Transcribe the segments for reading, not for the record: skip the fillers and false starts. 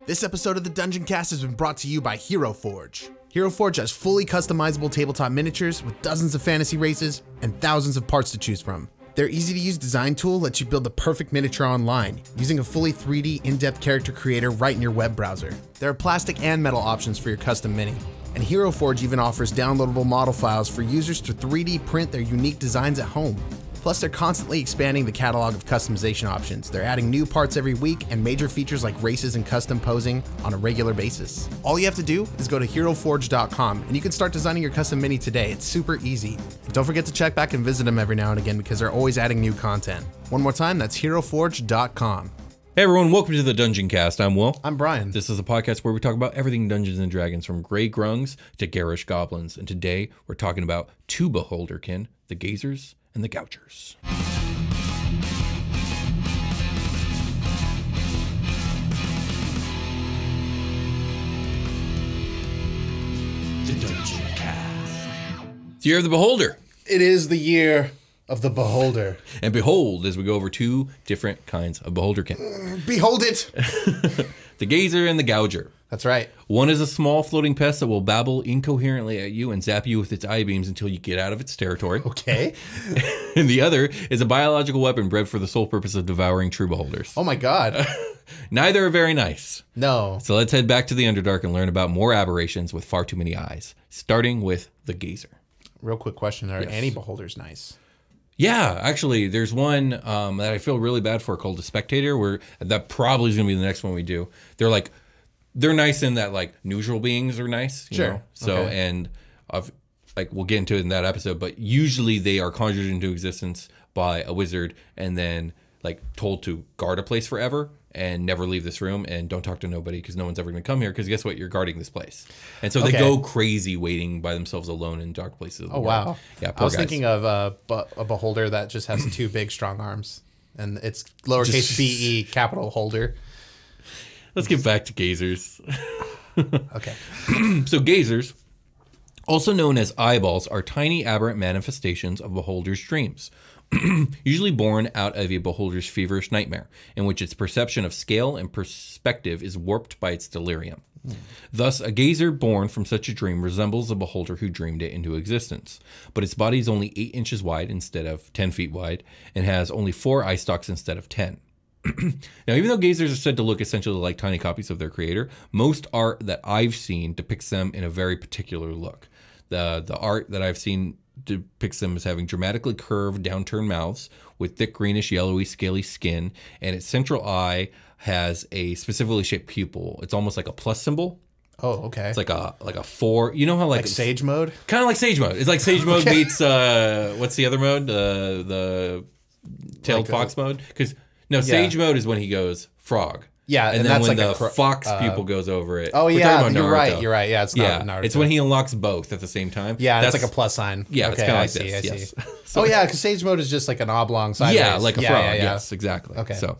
This episode of the Dungeoncast has been brought to you by Hero Forge. Hero Forge has fully customizable tabletop miniatures with dozens of fantasy races and thousands of parts to choose from. Their easy-to-use design tool lets you build the perfect miniature online, using a fully 3D in-depth character creator right in your web browser. There are plastic and metal options for your custom mini. And Hero Forge even offers downloadable model files for users to 3D print their unique designs at home. Plus, they're constantly expanding the catalog of customization options. They're adding new parts every week and major features like races and custom posing on a regular basis. All you have to do is go to heroforge.com and you can start designing your custom mini today. It's super easy. And don't forget to check back and visit them every now and again because they're always adding new content. One more time, that's heroforge.com. Hey everyone, welcome to the Dungeoncast. I'm Will. I'm Brian. This is a podcast where we talk about everything Dungeons and Dragons, from grey grungs to garish goblins. And today we're talking about two Beholderkin, the Gougers and the Gougers. The Dungeoncast. It's the year of the Beholder. It is the year of the Beholder. And behold, as we go over two different kinds of Beholderkin. Behold it! The Gazer and the Gouger. That's right. One is a small floating pest that will babble incoherently at you and zap you with its eye beams until you get out of its territory. Okay. And the other is a biological weapon bred for the sole purpose of devouring true beholders. Oh my god. Neither are very nice. No. So let's head back to the Underdark and learn about more aberrations with far too many eyes, starting with the Gazer. Real quick question. Are Yes. any beholders nice? Yeah, actually, there's one that I feel really bad for called the Spectator, where that probably is going to be the next one we do. They're nice in that, like, neutral beings are nice. You know? So, okay. and we'll get into it in that episode, but usually they are conjured into existence by a wizard and then, like, told to guard a place forever and never leave this room and don't talk to nobody because no one's ever going to come here because guess what? You're guarding this place. And so they go crazy waiting by themselves alone in dark places of the world. Wow. Yeah, I was guys. thinking of a beholder that just has two big strong arms. And it's lowercase b-e, capital holder. Let's get back to Gazers. Okay. So Gazers, also known as eyeballs, are tiny aberrant manifestations of beholders' dreams. Usually born out of a beholder's feverish nightmare, in which its perception of scale and perspective is warped by its delirium. Thus, a gazer born from such a dream resembles a beholder who dreamed it into existence. But its body is only 8 inches wide instead of 10 feet wide, and has only 4 eye stalks instead of 10. Now, even though gazers are said to look essentially like tiny copies of their creator, most art that I've seen depicts them in a very particular look. The art that I've seen depicts them as having dramatically curved, downturned mouths with thick greenish, yellowy, scaly skin, and its central eye has a specifically shaped pupil. It's almost like a plus symbol. Oh, okay. It's like a 4. You know how like Sage mode? Kind of like Sage mode. It's like Sage mode meets what's the other mode? The tailed fox mode? Because Sage mode is when he goes frog. Yeah, and then that's when like the fox pupil goes over it. Oh, yeah, you're right. Yeah, it's not Naruto. It's when he unlocks both at the same time. Yeah, that's like a plus sign. Yeah, it's kind of like this. Yes. So, yeah, because Sage mode is just like an oblong sideways. Yeah, like a frog. Yes, exactly. Okay. So,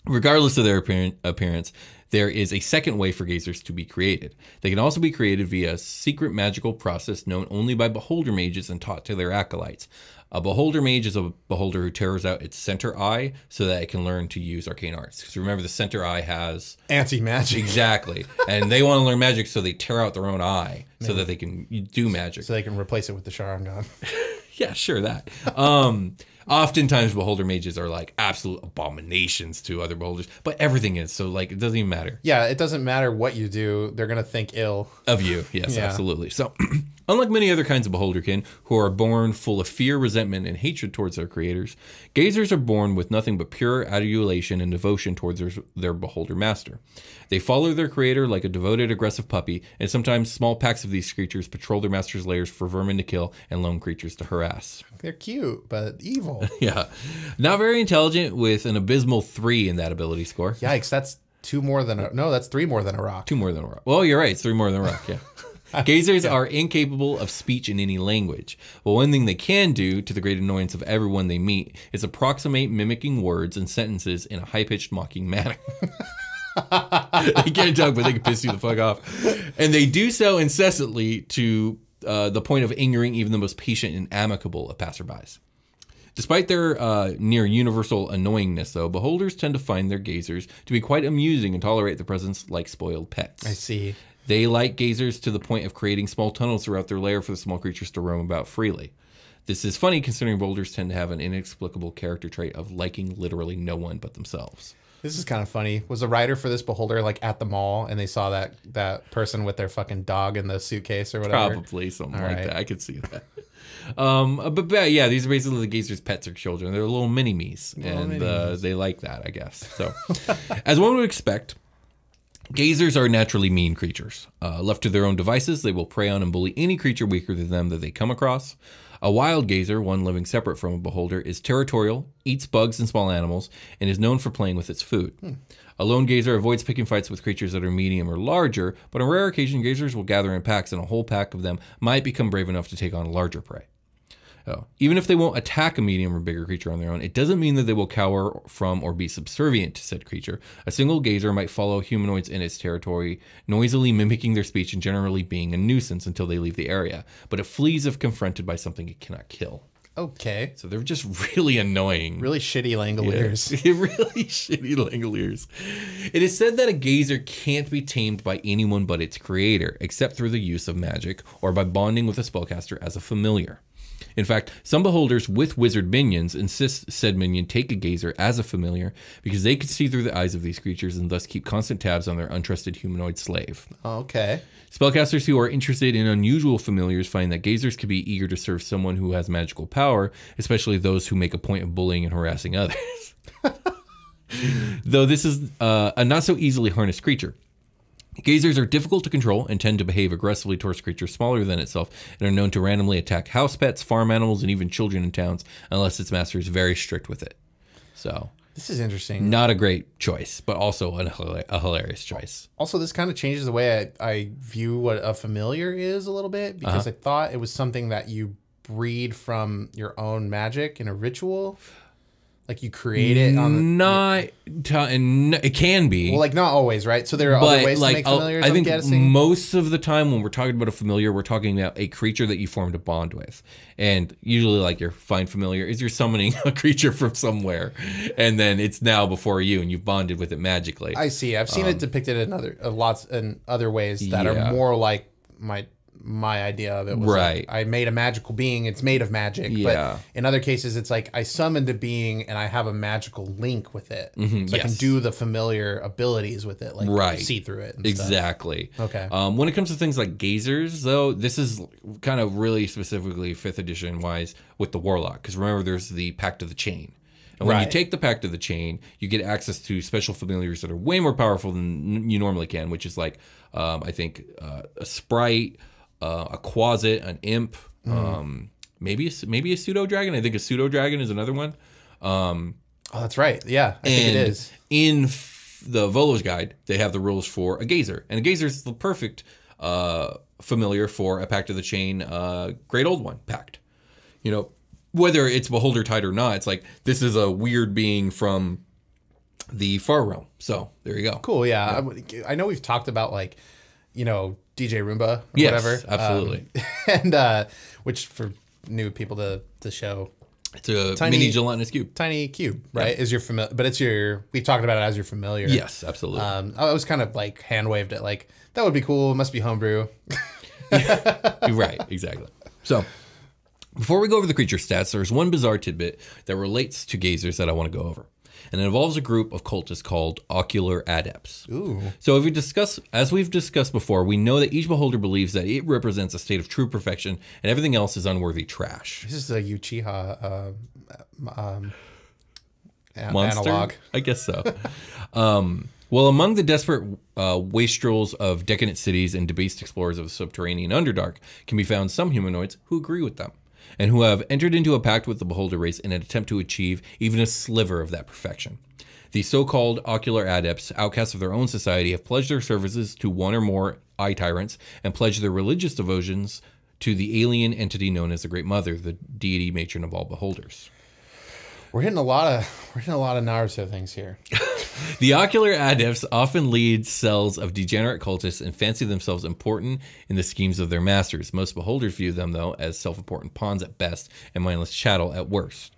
regardless of their appearance, there is a second way for gazers to be created. They can also be created via a secret magical process known only by beholder mages and taught to their acolytes. A beholder mage is a beholder who tears out its center eye so that it can learn to use arcane arts. Because remember, the center eye has anti-magic. Exactly. And they want to learn magic, so they tear out their own eye so that they can do magic. So they can replace it with the Sharingan. Yeah, sure, that. Oftentimes, beholder mages are like absolute abominations to other beholders, but everything is. So, like, it doesn't even matter. Yeah, it doesn't matter what you do. They're going to think ill of you. Yes, absolutely. So, unlike many other kinds of beholderkin who are born full of fear, resentment, and hatred towards their creators, gazers are born with nothing but pure adulation and devotion towards their beholder master. They follow their creator like a devoted, aggressive puppy, and sometimes small packs of these creatures patrol their master's lairs for vermin to kill and lone creatures to harass. They're cute, but evil. Yeah. Not very intelligent, with an abysmal 3 in that ability score. Yikes, that's 2 more than a... No, that's 3 more than a rock. 2 more than a rock. Well, you're right. It's 3 more than a rock, yeah. Gazers are incapable of speech in any language. But one thing they can do, to the great annoyance of everyone they meet, is approximate mimicking words and sentences in a high-pitched mocking manner. They can't talk, but they can piss you the fuck off. And they do so incessantly to the point of angering even the most patient and amicable of passerbys. Despite their near universal annoyingness, though, beholders tend to find their gazers to be quite amusing and tolerate their presence like spoiled pets. I see. They like gazers to the point of creating small tunnels throughout their lair for the small creatures to roam about freely. This is funny considering beholders tend to have an inexplicable character trait of liking literally no one but themselves. This is kind of funny. Was the writer for this beholder like at the mall and they saw that person with their fucking dog in the suitcase or whatever? Probably something like that. I could see that. But yeah, these are basically the gazers' pets or children. They're little mini-me's, and they like that, I guess. So, as one would expect, gazers are naturally mean creatures. Left to their own devices, they will prey on and bully any creature weaker than them that they come across. A wild gazer, one living separate from a beholder, is territorial, eats bugs and small animals, and is known for playing with its food. A lone gazer avoids picking fights with creatures that are medium or larger, but on rare occasion, gazers will gather in packs, and a whole pack of them might become brave enough to take on larger prey. Even if they won't attack a medium or bigger creature on their own, it doesn't mean that they will cower from or be subservient to said creature. A single gazer might follow humanoids in its territory, noisily mimicking their speech and generally being a nuisance until they leave the area. But it flees if confronted by something it cannot kill. Okay. So they're just really annoying. Really shitty Langoliers. Yeah, really shitty Langoliers. It is said that a gazer can't be tamed by anyone but its creator, except through the use of magic or by bonding with a spellcaster as a familiar. In fact, some beholders with wizard minions insist said minion take a gazer as a familiar because they can see through the eyes of these creatures and thus keep constant tabs on their untrusted humanoid slave. Okay. Spellcasters who are interested in unusual familiars find that gazers can be eager to serve someone who has magical power, especially those who make a point of bullying and harassing others. Though this is a not so easily harnessed creature. Gazers are difficult to control and tend to behave aggressively towards creatures smaller than itself and are known to randomly attack house pets, farm animals, and even children in towns unless its master is very strict with it. So this is interesting. Not a great choice, but also a hilarious choice. Also, this kind of changes the way I view what a familiar is a little bit because I thought it was something that you breed from your own magic in a ritual. Like you create it on the... it can be. Well, like not always, right? So there are other ways to make familiars, I think I'm guessing. Most of the time when we're talking about a familiar, we're talking about a creature that you formed a bond with. And usually like your find familiar is you're summoning a creature from somewhere. And then it's now before you and you've bonded with it magically. I see. I've seen it depicted in other ways that are more like my idea of it was like, I made a magical being, it's made of magic. But in other cases, it's like I summoned a being and I have a magical link with it. So I can do the familiar abilities with it, like see through it. And exactly. Stuff. Okay. When it comes to things like gazers, though, this is kind of really specifically 5th edition wise with the Warlock. Because remember, there's the Pact of the Chain. And when you take the Pact of the Chain, you get access to special familiars that are way more powerful than you normally can, which is like, I think, a sprite, a quasit, an imp, maybe a pseudo dragon. I think a pseudo dragon is another one. Oh, that's right. Yeah, I think it is. In the Volo's Guide, they have the rules for a gazer, and a gazer is the perfect familiar for a Pact of the Chain, Great Old One pact. You know, whether it's beholder tied or not, it's like this is a weird being from the Far Realm. So there you go. Cool. Yeah, I know we've talked about like, you know, DJ Roomba or whatever. Absolutely. And which for new people to the show, it's a mini gelatinous cube. Tiny cube, right? Is your familiar, but it's your, we've talked about it as your familiar. Yes, absolutely. I was kind of like hand waved it like, that would be cool. It must be homebrew. Right, exactly. So before we go over the creature stats, there's one bizarre tidbit that relates to gazers that I want to go over. And it involves a group of cultists called ocular adepts. Ooh. So as we've discussed before, we know that each beholder believes that it represents a state of true perfection and everything else is unworthy trash. This is a Uchiha monster? Analog. I guess so. Well, among the desperate wastrels of decadent cities and debased explorers of the subterranean Underdark can be found some humanoids who agree with them, and who have entered into a pact with the Beholder race in an attempt to achieve even a sliver of that perfection. The so-called ocular adepts, outcasts of their own society, have pledged their services to one or more eye tyrants and pledged their religious devotions to the alien entity known as the Great Mother, the deity matron of all beholders. We're hitting a lot of Naruto things here. The ocular adepts often lead cells of degenerate cultists and fancy themselves important in the schemes of their masters. Most beholders view them, though, as self-important pawns at best and mindless chattel at worst.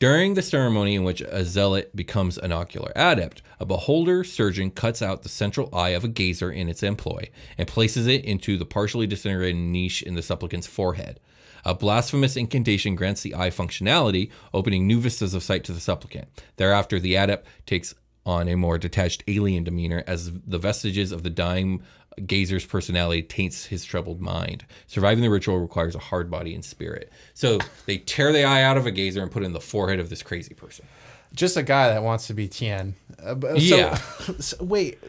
During the ceremony in which a zealot becomes an ocular adept, a beholder surgeon cuts out the central eye of a gazer in its employ and places it into the partially disintegrated niche in the supplicant's forehead. A blasphemous incantation grants the eye functionality, opening new vistas of sight to the supplicant. Thereafter, the adept takes on a more detached alien demeanor as the vestiges of the dying gazer's personality taints his troubled mind. Surviving the ritual requires a hard body and spirit. So they tear the eye out of a gazer and put it in the forehead of this crazy person. Just a guy that wants to be Tien. Yeah. Wait.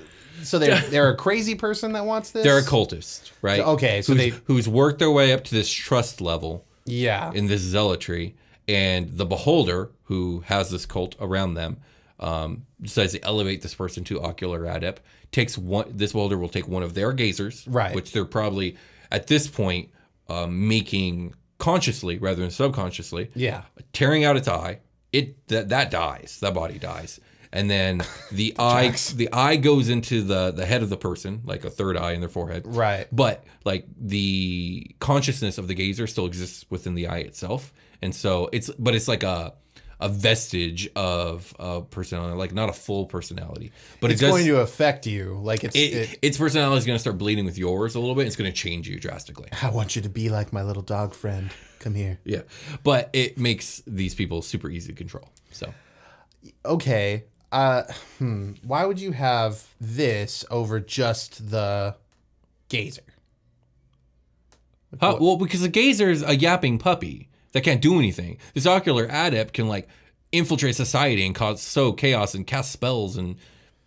So they're a crazy person that wants this? They're a cultist, right? Okay, so who's worked their way up to this trust level in this zealotry, and the beholder, who has this cult around them, decides to elevate this person to ocular adept. This beholder will take one of their gazers, which they're probably, at this point, making consciously rather than subconsciously, tearing out its eye. That dies. That body dies. And then the eye goes into the head of the person, like a third eye in their forehead. Right. But like the consciousness of the gazer still exists within the eye itself. And so it's like a vestige of a personality, like not a full personality. But it's going to affect you. Like its personality is going to start bleeding with yours a little bit. It's going to change you drastically. I want you to be like my little dog friend. Come here. Yeah. But it makes these people super easy to control. So. Okay. Why would you have this over just the gazer? Well, because the gazer is a yapping puppy that can't do anything. This ocular adept can like infiltrate society and cause chaos and cast spells and,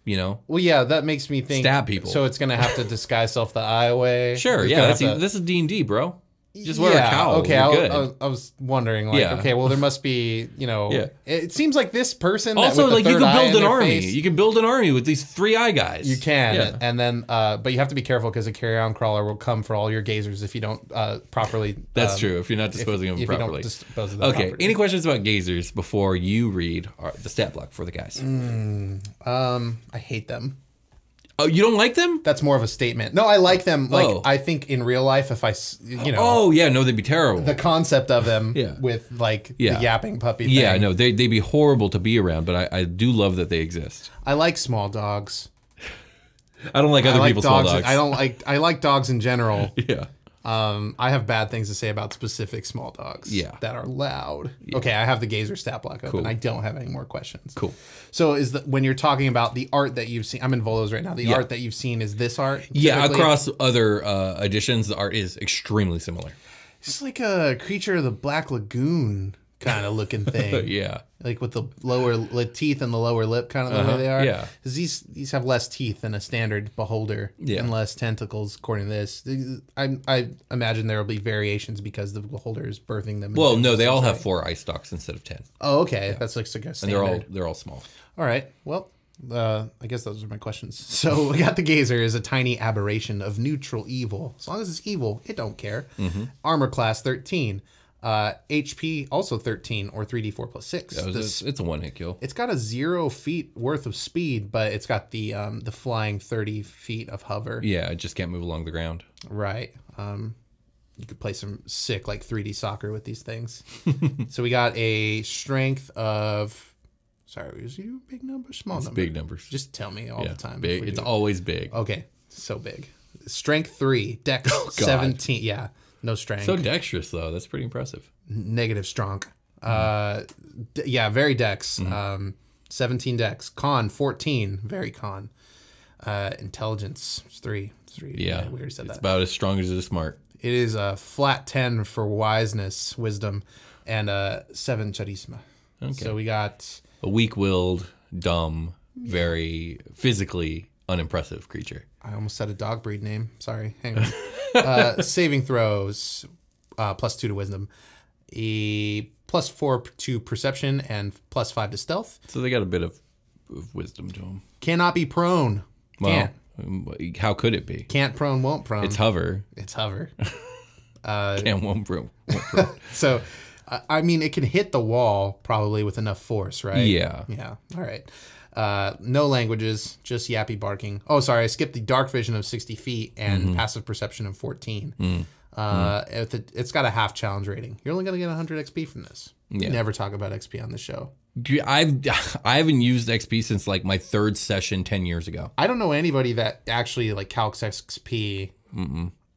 you know. Well, yeah, that makes me think. Stab people. So it's going to have to disguise self the eye away. Sure, yeah. This is D&D, bro. Just wear a cowl. Okay, I was wondering, like, okay, well, there must be, you know, it seems like this person. Also, like, you can build an army. Face, you can build an army with these 3 eye guys. You can, and then, but you have to be careful because a carry-on crawler will come for all your gazers if you don't properly. That's true. If you're not disposing of them properly. You don't dispose of them properly. Any questions about gazers before you read the stat block for the guys? I hate them. Oh, you don't like them? That's more of a statement. No, I like them. Like, I think in real life, if I, you know. Oh, yeah, no, they'd be terrible. The concept of them with, like, the yapping puppy thing. Yeah, no, they'd be horrible to be around, but I do love that they exist. I like small dogs. I don't like other people's small dogs. I like dogs in general. Yeah. I have bad things to say about specific small dogs that are loud. Yeah. Okay, I have the gazer stat block up, and I don't have any more questions. Cool. So when you're talking about the art that you've seen, I'm in Volos right now. The art that you've seen is this art? Yeah, across other editions, the art is extremely similar. It's like a Creature of the Black Lagoon kind of looking thing. Yeah. Like with the lower teeth and the lower lip kind of the way they are. Yeah. Because these have less teeth than a standard beholder and less tentacles, according to this. I imagine there will be variations because the beholder is birthing them. Well, no, they all have 4 eye stalks instead of 10. Oh, okay. Yeah. That's like a standard. And they're all small. All right. Well, I guess those are my questions. So we got the gazer is a tiny aberration of neutral evil. As long as it's evil, it don't care. Armor class 13. HP also 13 or 3d4 plus 6. It's a 1-hit kill. It's got a 0 feet worth of speed, but it's got the flying 30 feet of hover. Yeah, it just can't move along the ground. Right. You could play some sick like 3D soccer with these things. So we got a strength of. Sorry, is you big number, small number? Big numbers. Just tell me all the time. Big. It's always big. Okay, so big. Strength 3, Dex 17. Yeah. No strength. So dexterous, though. That's pretty impressive. Negative strong. Yeah, very dex. 17 dex. Con, 14. Very con. Intelligence, 3. Yeah, we already said it's that. about as strong as it is smart. It is a flat 10 for wiseness, wisdom, and 7 charisma. Okay. So we got... A weak-willed, dumb, very physically unimpressive creature. I almost said a dog breed name. Sorry. Hang on. Saving throws, +2 to wisdom, +4 to perception, and +5 to stealth. So they got a bit of wisdom to them. Cannot be prone. Well, how could it be? Can't prone, won't prone. It's hover. Can't, won't prone. So, I mean, it can hit the wall probably with enough force, right? Yeah. Yeah. All right. No languages, just yappy barking. Oh, sorry, I skipped the dark vision of 60 feet and passive perception of 14. It's got a half challenge rating. You're only going to get 100 XP from this. Yeah. Never talk about XP on the show. I haven't used XP since like my 3rd session 10 years ago. I don't know anybody that actually like calcs XP.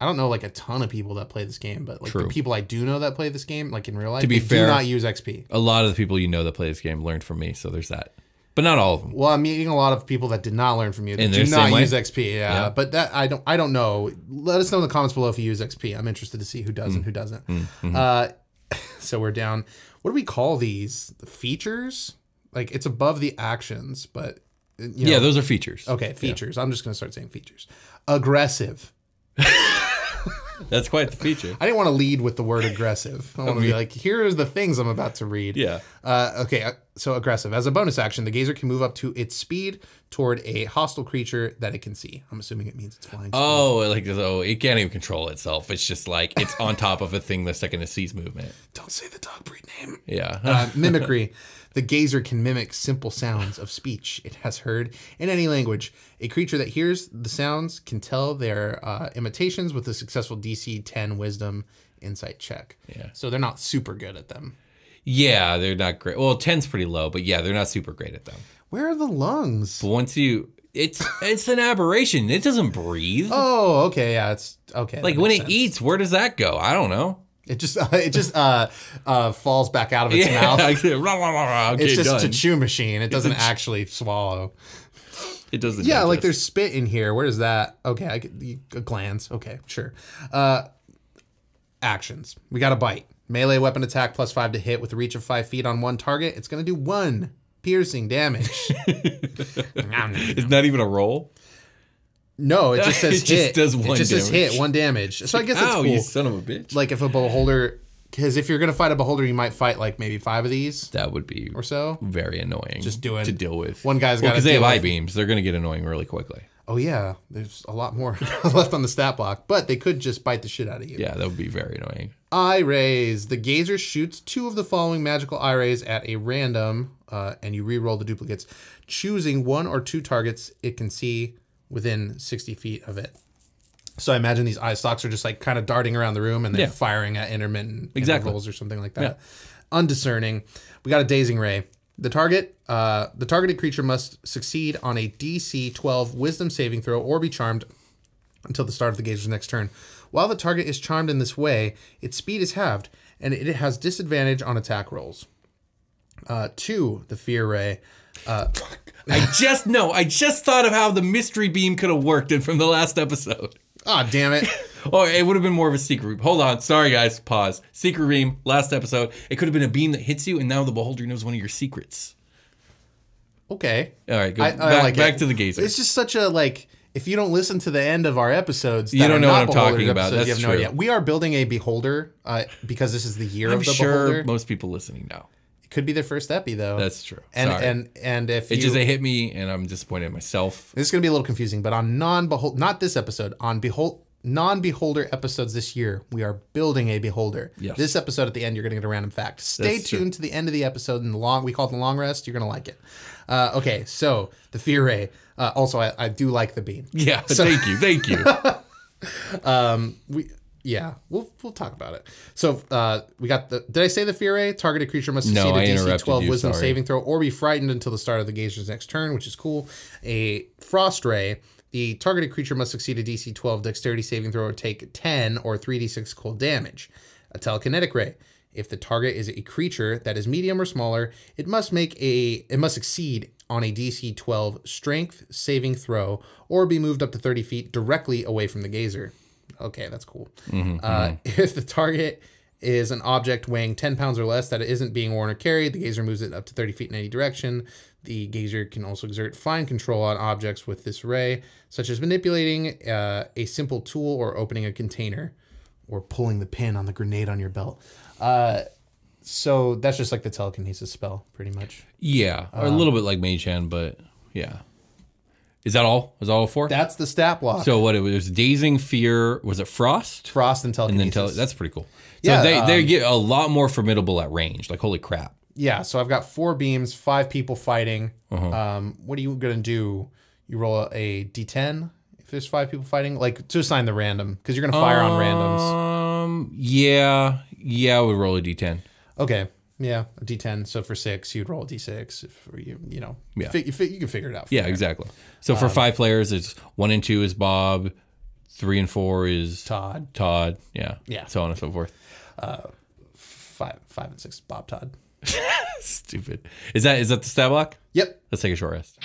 I don't know like a ton of people that play this game, but like the people I do know that play this game, like in real life, To be they fair, do not use XP. A lot of the people you know that play this game learned from me, so there's that. But not all of them. Well, I'm meeting a lot of people that did not learn from you. That In do the not same way? use XP. Yeah, but that I don't know. Let us know in the comments below if you use XP. I'm interested to see who does and who doesn't. So we're down. What do we call these? The features? Like it's above the actions, but you know. Yeah, those are features. Okay, features. I'm just gonna start saying features. Aggressive. That's quite the feature. I didn't want to lead with the word aggressive. I want to be like, here are the things I'm about to read. Yeah. Okay, so aggressive. As a bonus action, the Gouger can move up to its speed toward a hostile creature that it can see. I'm assuming it means it's flying. Oh, like it can't even control itself. It's just like it's on top of a thing the second it sees movement. Don't say the dog breed name. Yeah. Mimicry. The Gouger can mimic simple sounds of speech it has heard in any language. A creature that hears the sounds can tell their imitations with a successful DC 10 Wisdom Insight check. Yeah. So they're not super good at them. Yeah, they're not great. Well, 10's pretty low, but yeah, they're not super great at them. Where are the lungs? But once it's an aberration. It doesn't breathe. Oh, okay, yeah, it's okay. Like when it eats, where does that go? I don't know. It just falls back out of its mouth. Okay, It's just done. a chew machine. It doesn't actually swallow. It doesn't. Yeah, like digest. there's spit in here. Where is that? Okay, I get glands. Okay, sure. Actions. We got a bite. Melee weapon attack +5 to hit with a reach of 5 feet on one target. It's gonna do 1 piercing damage. It's not even a roll. No, it just says It hit. just does It 1 just says damage. hit 1 damage. So I guess that's Ow, cool. you son of a bitch. Like if a beholder, because if you're gonna fight a beholder, you might fight like maybe 5 of these That would be or so. very annoying. Just doing to deal with. one guy's got because they have deal eye with- beams. They're going to get annoying really quickly. Oh yeah, there's a lot more left on the stat block, but they could just bite the shit out of you. Yeah, that would be very annoying. Eye rays. The Gouger shoots 2 of the following magical eye rays at a random, and you re-roll the duplicates, choosing 1 or 2 targets it can see within 60 feet of it. So I imagine these eye stalks are just like kind of darting around the room and they're firing at intermittent intervals or something like that. Yeah. Undiscerning. We got a Dazing Ray. The targeted creature must succeed on a DC 12 Wisdom saving throw or be charmed until the start of the Gouger's next turn. While the target is charmed in this way, its speed is halved, and it has disadvantage on attack rolls. 2, the Fear Ray. I just thought of how the mystery beam could have worked in from the last episode. Ah, damn it. Oh, it would have been more of a secret beam. Hold on. Sorry, guys. Pause. Secret beam, last episode. It could have been a beam that hits you, and now the beholder knows one of your secrets. Okay. All right, go I like back it. to the Gouger. It's just such a, like, if you don't listen to the end of our episodes, You that don't are know not what I'm talking Beholder about. episodes, That's you have no true. idea. We are building a beholder because this is the year I'm of the sure beholder. most people listening know. It could be their first epi, though. That's true. And Sorry. and if It you... just hit me, and I'm disappointed in myself. This is going to be a little confusing, but on not this episode, on non-beholder episodes this year, we are building a beholder. Yes. This episode at the end, you're going to get a random fact. Stay That's true. tuned to the end of the episode and we call it the long rest. You're going to like it. Okay, so the Fear Ray. Also, I do like the beam. Yeah, thank you. We'll talk about it. So we got did I say the Fear Ray? Targeted creature must No, succeed I a DC interrupted 12 you, Wisdom sorry. saving throw or be frightened until the start of the Gouger's next turn, which is cool. A Frost Ray. The targeted creature must succeed a DC 12 Dexterity saving throw or take 10 or 3d6 cold damage. A Telekinetic Ray. If the target is a creature that is medium or smaller, it must succeed on a DC 12 Strength saving throw or be moved up to 30 feet directly away from the Gouger. Okay, that's cool. If the target is an object weighing 10 pounds or less that isn't being worn or carried, the Gouger moves it up to 30 feet in any direction. The Gouger can also exert fine control on objects with this ray, such as manipulating a simple tool or opening a container or pulling the pin on the grenade on your belt. So that's just like the telekinesis spell, pretty much. Yeah, or a little bit like Mage Hand, but yeah. Is that all? Is that all 4? That's the stat block. So what it was Dazing, Fear, was it Frost? Frost and telekinesis. And then that's pretty cool. So Yeah, they get a lot more formidable at range. Like, holy crap. Yeah, so I've got 4 beams, 5 people fighting. What are you going to do? You roll a d10 if there's 5 people fighting? Like, to assign the random, because you're going to fire on randoms. Yeah, I would roll a d10. Okay, Yeah, a D10. So for 6, you'd roll a D6. If you know, Yeah. you can figure it out. Yeah, exactly. So for 5 players, it's 1 and 2 is Bob, 3 and 4 is Todd. Yeah. Yeah. So on and so forth. 5 and 6, Bob Todd. Stupid. Is that the stat block? Yep. Let's take a short rest.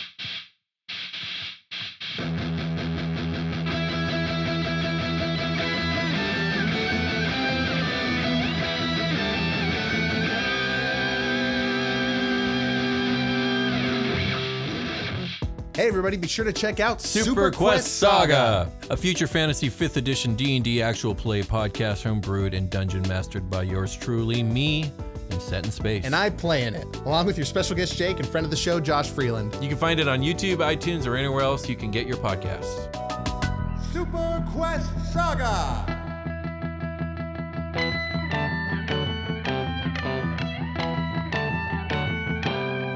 Hey everybody, be sure to check out Super Quest Saga, a future fantasy 5th edition D&D actual play podcast homebrewed and dungeon mastered by yours truly, me, and set in space. And I play in it, along with your special guest Jake and friend of the show, Josh Freeland. You can find it on YouTube, iTunes, or anywhere else you can get your podcasts. Super Quest Saga!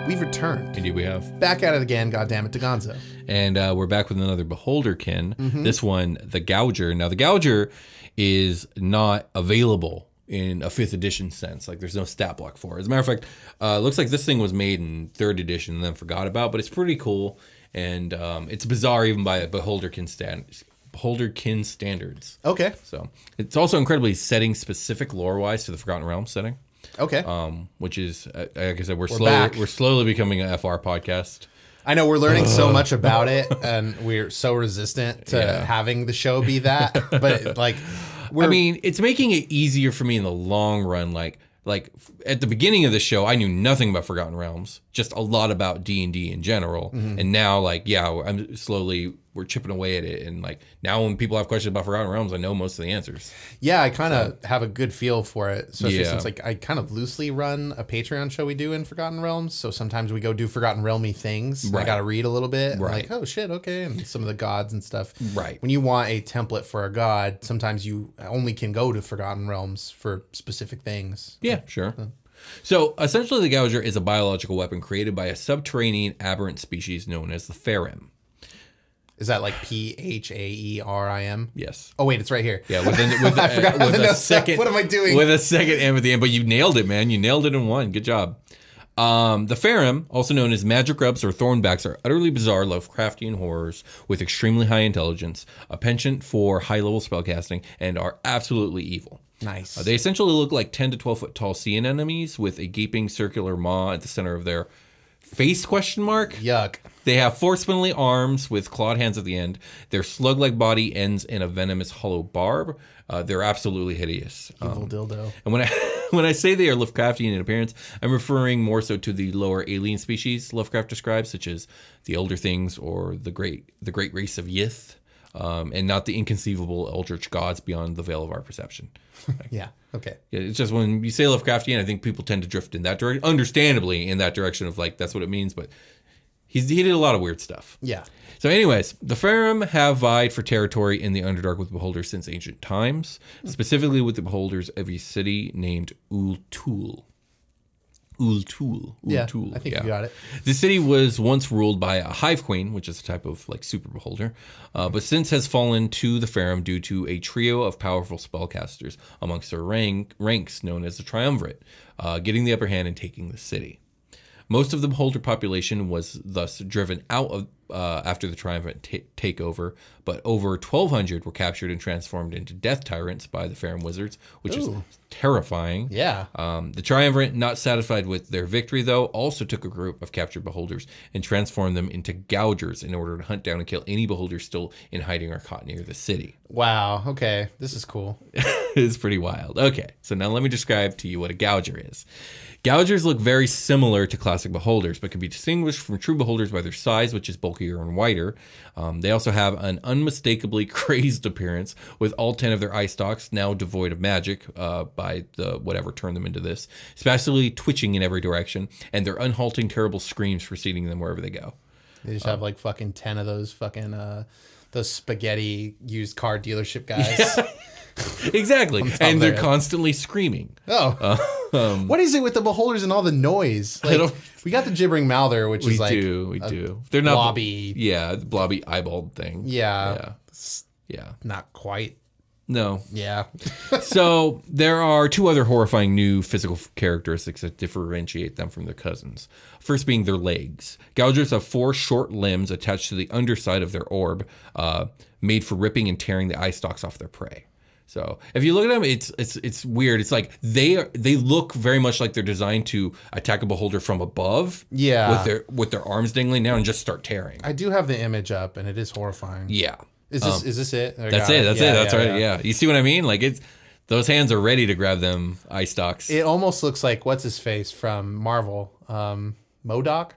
We've returned. Indeed we have. Back at it again, goddammit, to Gonzo. And we're back with another Beholderkin. This one, the Gouger. Now, the Gouger is not available in a 5th edition sense. Like, there's no stat block for it. As a matter of fact, it looks like this thing was made in 3rd edition and then forgot about, but it's pretty cool. And it's bizarre even by Beholderkin standards. Okay. So, it's also incredibly setting-specific lore-wise to the Forgotten Realms setting. Okay. Which is, like I said, we're back. slowly becoming a FR podcast. I know we're learning so much about it, and we're so resistant to having the show be that. But like, I mean, it's making it easier for me in the long run. Like at the beginning of the show, I knew nothing about Forgotten Realms, just a lot about D&D in general. And now, like, we're chipping away at it. And like now, when people have questions about Forgotten Realms, I know most of the answers. yeah, I kind of have a good feel for it, especially Yeah. since like I kind of loosely run a Patreon show we do in Forgotten Realms. So sometimes we go do Forgotten Realmy things. And I Right. got to read a little bit. and Right. Like, oh shit, okay, and some of the gods and stuff. Right. When you want a template for a god, sometimes you only can go to Forgotten Realms for specific things. Yeah, sure. So essentially, the Gouger is a biological weapon created by a subterranean aberrant species known as the Pharim. Is that like Phaerim? Yes. Oh wait, it's right here. Yeah, with I forgot how with to a know second. stuff. What am I doing? With a second M at the end, but you nailed it, man. You nailed it in one. Good job. The Pharim, also known as magic grubs or thornbacks, are utterly bizarre Lovecraftian horrors with extremely high intelligence, a penchant for high-level spellcasting, and are absolutely evil. Nice. They essentially look like 10 to 12 foot tall sea anemones with a gaping circular maw at the center of their face ? Yuck. They have 4 spindly arms with clawed hands at the end. Their slug-like body ends in a venomous hollow barb. They're absolutely hideous. Evil dildo. And when I say they are Lovecraftian in appearance, I'm referring more so to the lower alien species Lovecraft describes, such as the Elder Things or the great race of Yith, and not the inconceivable eldritch gods beyond the veil of our perception. Yeah. Okay. Yeah, it's just when you say Lovecraftian, I think people tend to drift in that direction, understandably in that direction of like that's what it means, but he did a lot of weird stuff. Yeah. So anyways, the Pharim have vied for territory in the Underdark with Beholders since ancient times, specifically with the Beholders of a city named Ultul. Yeah, I think you got it. The city was once ruled by a hive queen, which is a type of like super beholder, but since has fallen to the Pharim due to a trio of powerful spellcasters amongst their ranks known as the Triumvirate, getting the upper hand and taking the city. Most of the beholder population was thus driven out of after the Triumvirate takeover, but over 1,200 were captured and transformed into death tyrants by the Pharim wizards, which is terrifying. Yeah. The Triumvirate, not satisfied with their victory, though, also took a group of captured beholders and transformed them into Gougers in order to hunt down and kill any beholders still in hiding or caught near the city. Wow. Okay. This is cool. It's pretty wild. Okay, so now let me describe to you what a Gouger is. Gougers look very similar to classic beholders, but can be distinguished from true beholders by their size, which is bulkier and wider. They also have an unmistakably crazed appearance, with all 10 of their eye stalks now devoid of magic by the whatever turned them into this, especially twitching in every direction, and their unhalting, terrible screams preceding them wherever they go. They just have like fucking 10 of those fucking those spaghetti used car dealership guys. Yeah. Exactly, and they're head. constantly screaming. Oh, what is it with the beholders and all the noise? Like, we got the gibbering mouther, which is like we do. They're not blobby. Yeah, the blobby eyeball thing. Yeah, yeah. not quite No. Yeah. So there are two other horrifying new physical characteristics that differentiate them from their cousins. First being their legs. Gougers have 4 short limbs attached to the underside of their orb, made for ripping and tearing the eye stalks off their prey. So if you look at them, it's weird. It's like they look very much like they're designed to attack a beholder from above. Yeah. With their arms dangling down and just start tearing. I do have the image up, and it is horrifying. Yeah. Is this it? That's it. That's right. Yeah. You see what I mean? Like those hands are ready to grab them eye stalks. It almost looks like what's his face from Marvel, MODOK.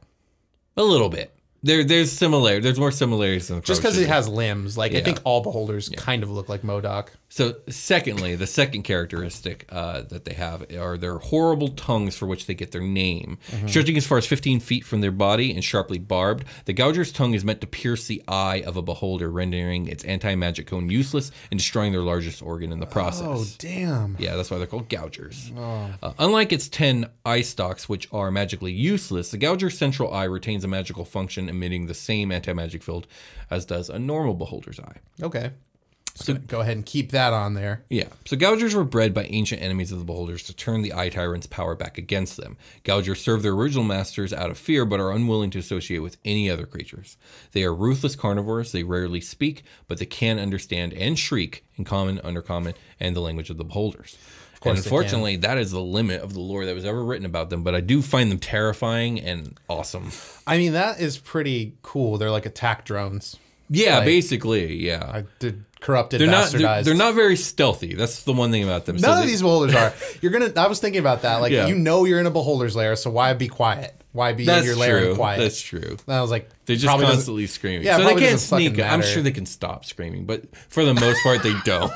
A little bit. There's more similarities than just because it has limbs. Like I think all beholders kind of look like MODOK. So secondly, the second characteristic that they have are their horrible tongues for which they get their name. Stretching as far as 15 feet from their body and sharply barbed, the Gouger's tongue is meant to pierce the eye of a beholder, rendering its anti-magic cone useless and destroying their largest organ in the process. Oh, damn. Yeah, that's why they're called Gougers. Unlike its 10 eye stalks, which are magically useless, the Gouger's central eye retains a magical function, emitting the same anti-magic field as does a normal beholder's eye. Okay. So go ahead and keep that on there. Yeah. So Gougers were bred by ancient enemies of the beholders to turn the eye tyrant's power back against them. Gougers serve their original masters out of fear, but are unwilling to associate with any other creatures. They are ruthless carnivores. They rarely speak, but they can understand and shriek in common, undercommon, and the language of the beholders. And unfortunately, that is the limit of the lore that was ever written about them, but I do find them terrifying and awesome. I mean, that is pretty cool. They're like attack drones. Yeah, like, basically, yeah. I did corrupted, they're bastardized. They're not very stealthy. That's the one thing about them. None of these beholders are. I was thinking about that. Like, Yeah. you know you're in a beholder's lair, so why be quiet? Why be in your lair and quiet? That's true. And I was like, They just constantly screaming. Yeah, so they probably can't doesn't fucking sneak. I'm matter. sure they can stop screaming, but for the most part, they don't.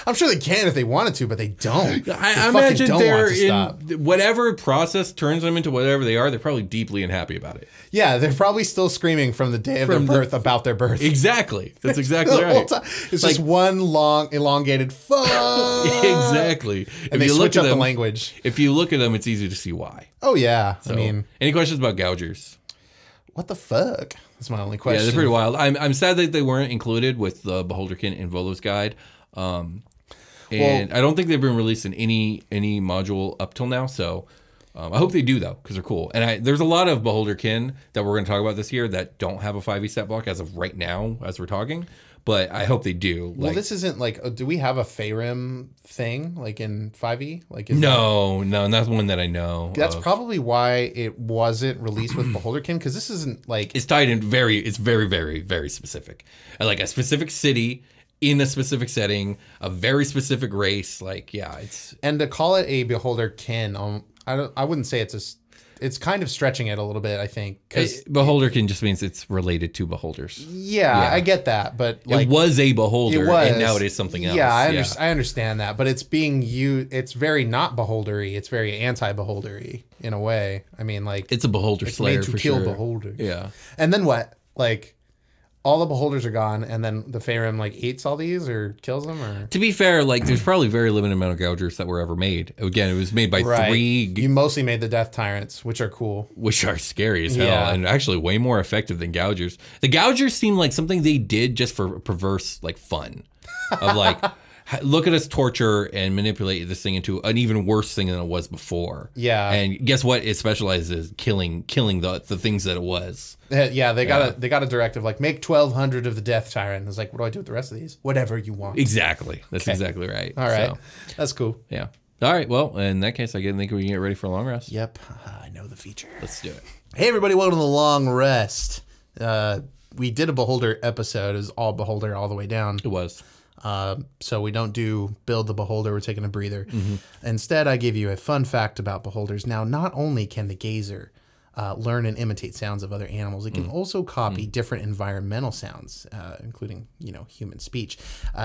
I'm sure they can if they wanted to, but they don't. I imagine they're in whatever process turns them into whatever they are. They're probably deeply unhappy about it. Yeah, they're probably still screaming from the day of their birth about their birth. Exactly. That's exactly The whole right. time. It's just one long, elongated fuck. Exactly. And they switch up the language. If you look at them, it's easy to see why. Oh, yeah. So, I mean, any questions about Gougers? what the fuck? That's my only question. Yeah, they're pretty wild. I'm sad that they weren't included with the Beholderkin and Volo's guide. And I don't think they've been released in any module up till now. So I hope they do, though, because they're cool. And there's a lot of Beholderkin that we're going to talk about this year that don't have a 5e stat block as of right now as we're talking. But I hope they do. Well, this isn't like, do we have a Faerun thing like in 5e? Like No, that's one that I know. That's probably why it wasn't released with Beholderkin, because this isn't like... It's tied in it's very, very, very specific. Like a specific city in a specific setting, a very specific race. Like, yeah, it's... And to call it a Beholderkin, I wouldn't say it's kind of stretching it a little bit, I think. Beholderkin just means it's related to beholders. Yeah, I get that, but like... It was a beholder, and now it is something else. Yeah, I understand that, but it's being used... It's very not beholdery. It's very anti-beholdery, in a way. I mean, like... It's a beholder slayer, made to for kill sure. beholders. Yeah. And then what? Like... all the beholders are gone, and then the Faerun like eats all these or kills them, or... To be fair, like there's probably very limited amount of Gougers that were ever made. Again, it was made by three. You mostly made the Death Tyrants, which are cool. Which are scary as hell, and actually way more effective than Gougers. The Gougers seem like something they did just for perverse like fun. Of like, look at us torture and manipulate this thing into an even worse thing than it was before. Yeah. And guess what? It specializes in killing the things that it was. Yeah, they got a directive like make 1,200 of the Death Tyrant. It's like, what do I do with the rest of these? Whatever you want. Exactly. That's exactly right. All right. So, that's cool. Yeah. All right. Well, in that case, I think we can get ready for a long rest. Yep. I know the feature. Let's do it. Hey, everybody. Welcome to the long rest. We did a Beholder episode. It was all Beholder all the way down. It was. So we don't do build the beholder. We're taking a breather. Instead, I give you a fun fact about beholders. Now, not only can the gazer learn and imitate sounds of other animals, it can also copy different environmental sounds, including, human speech.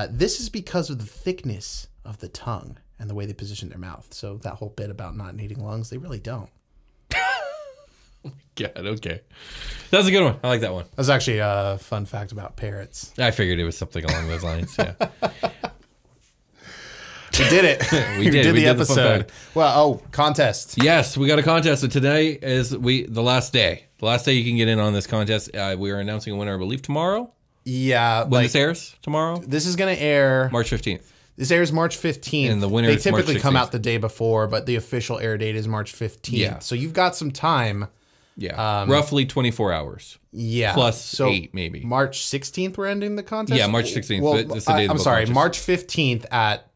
This is because of the thickness of the tongue and the way they position their mouth. So that whole bit about not needing lungs, they really don't. Oh my God, okay. That's a good one. I like that one. That's actually a fun fact about parrots. I figured it was something along those lines, yeah. We did it. We did the episode. Contest. Yes, we got a contest. So today is the last day. The last day you can get in on this contest. We are announcing a winner, I believe, tomorrow. Yeah. When this airs tomorrow? This is going to air March 15th. This airs March 15th. And the winner They is March typically come 16th. out the day before, but the official air date is March 15th. Yeah. So you've got some time. Yeah. Roughly 24 hours. Yeah. Plus 8, maybe. March 16th, we're ending the contest? Yeah, March 16th. Well, That's the day the I'm book sorry, launches. March 15th at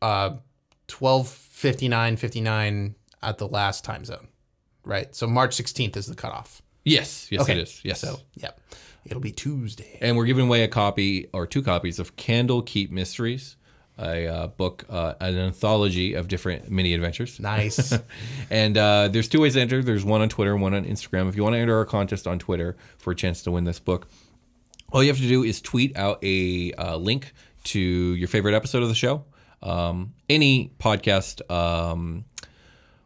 12:59 at the last time zone. Right? So March 16th is the cutoff. Yes. Yes, Okay. it is. Yes. So, yeah. It'll be Tuesday. And we're giving away a copy or 2 copies of Candle Keep Mysteries, a book, an anthology of different mini adventures. Nice. And there's 2 ways to enter. There's one on Twitter and one on Instagram. If you want to enter our contest on Twitter for a chance to win this book, all you have to do is tweet out a link to your favorite episode of the show. Any podcast,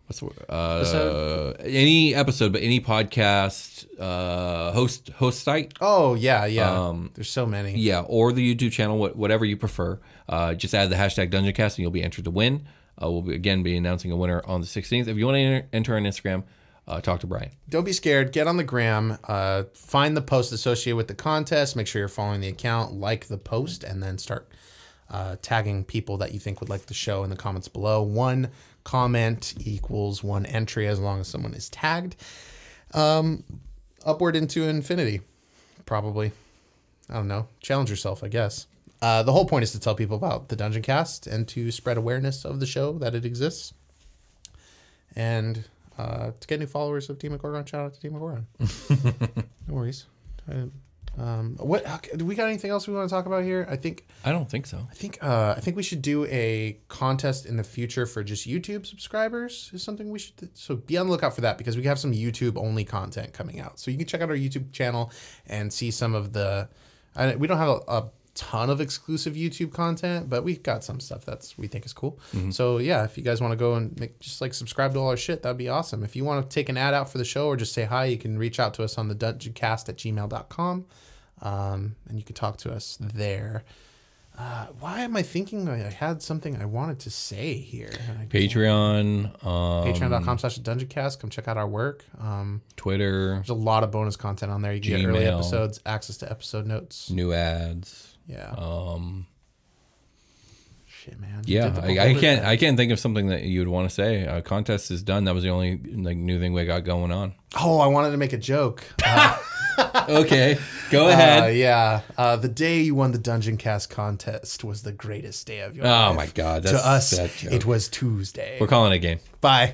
what's the word? Any episode, but any podcast host site. Oh, yeah. There's so many. Yeah, or the YouTube channel, whatever you prefer. Just add the hashtag Dungeoncast and you'll be entered to win. We'll be announcing a winner on the 16th. If you want to enter on Instagram, talk to Brian. Don't be scared. Get on the gram. Find the post associated with the contest. Make sure you're following the account. Like the post, and then start tagging people that you think would like the show in the comments below. 1 comment equals 1 entry as long as someone is tagged. Upward into infinity, probably. I don't know. Challenge yourself, I guess. The whole point is to tell people about the Dungeoncast and to spread awareness of the show, that it exists. And to get new followers of Team McGorgon, shout out to Team McGorgon. No worries. Do we got anything else we want to talk about here? I don't think so. I think we should do a contest in the future for just YouTube subscribers. Is something we should. So be on the lookout for that, because we have some YouTube only content coming out. So you can check out our YouTube channel and see some of the. We don't have a ton of exclusive YouTube content, but we've got some stuff we think is cool. So yeah, if you guys want to go and just subscribe to all our shit, that'd be awesome. If you want to take an ad out for the show or just say hi, you can reach out to us on the dungeoncast@gmail.com. And you can talk to us there. Why am I thinking I had something I wanted to say here? Patreon. Patreon.com/dungeoncast. Come check out our work. Twitter. There's a lot of bonus content on there. You can get early episodes, access to episode notes. New ads. Yeah. Shit, man. Yeah, I can't think of something that you would want to say. Contest is done. That was the only new thing we got going on. Oh, I wanted to make a joke. Okay, go ahead. The day you won the Dungeoncast contest was the greatest day of your life. Oh my God. To us, it was Tuesday. We're calling it a game. Bye.